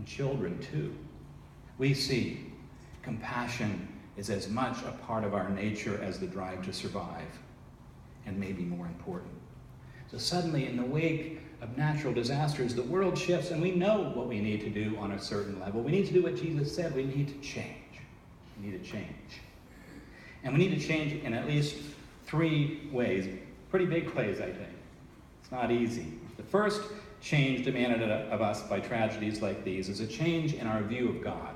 and children too. We see compassion is as much a part of our nature as the drive to survive, and maybe more important. So suddenly, in the wake of natural disasters, the world shifts, and we know what we need to do on a certain level. We need to do what Jesus said. We need to change. We need to change. And we need to change in at least 3 ways. Pretty big ways, I think. It's not easy. The first change demanded of us by tragedies like these is a change in our view of God.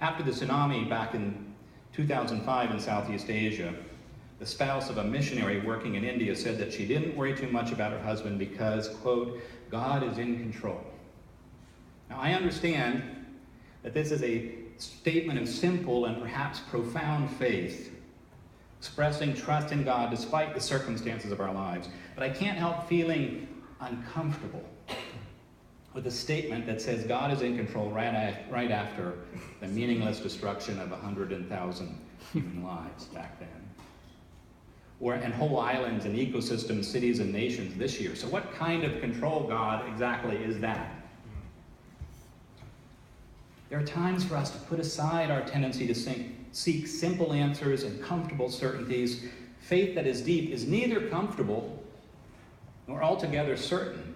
After the tsunami back in 2005 in Southeast Asia, the spouse of a missionary working in India said that she didn't worry too much about her husband because, quote, God is in control. Now, I understand that this is a statement of simple and perhaps profound faith, expressing trust in God despite the circumstances of our lives. But I can't help feeling uncomfortable with a statement that says God is in control right after the meaningless destruction of 100,000 human lives back then. And whole islands and ecosystems, cities and nations this year. So what kind of control, God, exactly is that? There are times for us to put aside our tendency to seek simple answers and comfortable certainties. Faith that is deep is neither comfortable nor altogether certain.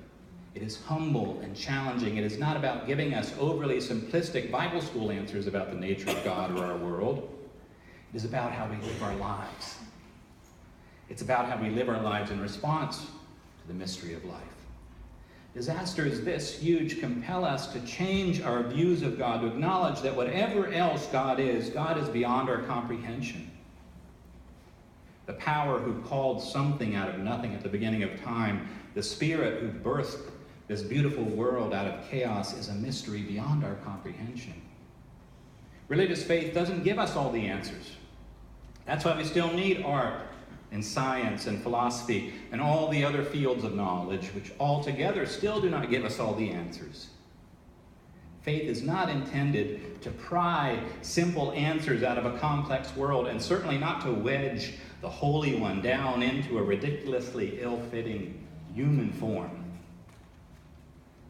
It is humble and challenging. It is not about giving us overly simplistic Bible school answers about the nature of God or our world. It is about how we live our lives. It's about how we live our lives in response to the mystery of life. Disasters this huge compel us to change our views of God, to acknowledge that whatever else God is beyond our comprehension. The power who called something out of nothing at the beginning of time, the Spirit who birthed this beautiful world out of chaos, is a mystery beyond our comprehension. Religious faith doesn't give us all the answers. That's why we still need art and science and philosophy and all the other fields of knowledge, which altogether still do not give us all the answers. Faith is not intended to pry simple answers out of a complex world, and certainly not to wedge the Holy One down into a ridiculously ill-fitting human form.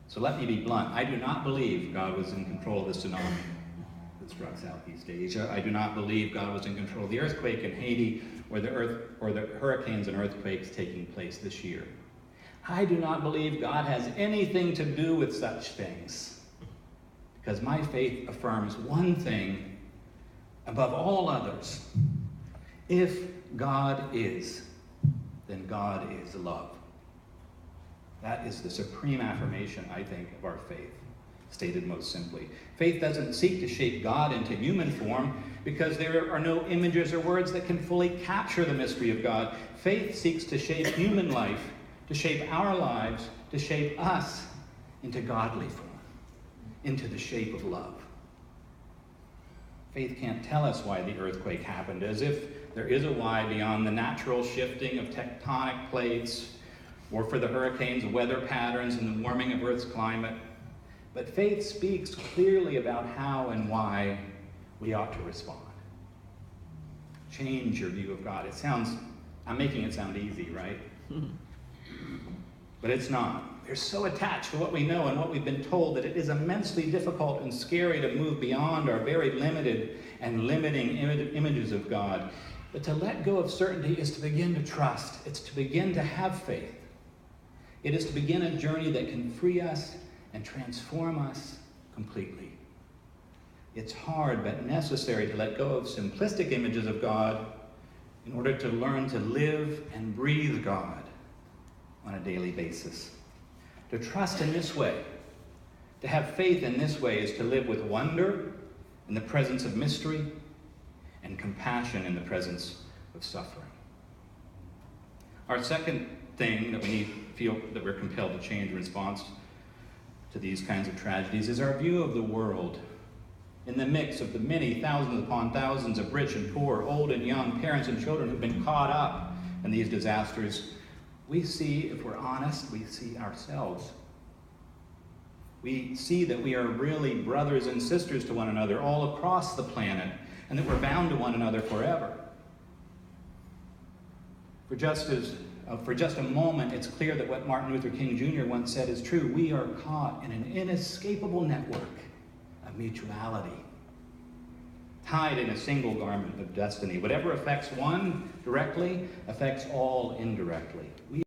So let me be blunt. I do not believe God was in control of the tsunami that struck Southeast Asia. I do not believe God was in control of the earthquake in Haiti or the hurricanes and earthquakes taking place this year. I do not believe God has anything to do with such things, because my faith affirms one thing above all others. If God is, then God is love. That is the supreme affirmation, I think, of our faith, stated most simply. Faith doesn't seek to shape God into human form because there are no images or words that can fully capture the mystery of God. Faith seeks to shape human life, to shape our lives, to shape us into godly form, into the shape of love. Faith can't tell us why the earthquake happened, as if there is a why beyond the natural shifting of tectonic plates, or for the hurricanes, weather patterns, and the warming of Earth's climate. But faith speaks clearly about how and why we ought to respond. Change your view of God. I'm making it sound easy, right? But it's not. We're so attached to what we know and what we've been told that it is immensely difficult and scary to move beyond our very limited and limiting images of God. But to let go of certainty is to begin to trust. It's to begin to have faith. It is to begin a journey that can free us and transform us completely. It's hard but necessary to let go of simplistic images of God in order to learn to live and breathe God on a daily basis. To trust in this way, to have faith in this way, is to live with wonder in the presence of mystery and compassion in the presence of suffering. Our second thing that we feel that we're compelled to change in response to these kinds of tragedies is our view of the world. In the mix of the many thousands upon thousands of rich and poor, old and young, parents and children who've been caught up in these disasters, we see, if we're honest, we see ourselves. We see that we are really brothers and sisters to one another all across the planet, and that we're bound to one another forever. For just as for just a moment, it's clear that what Martin Luther King Jr. once said is true. We are caught in an inescapable network of mutuality, tied in a single garment of destiny. Whatever affects one directly affects all indirectly.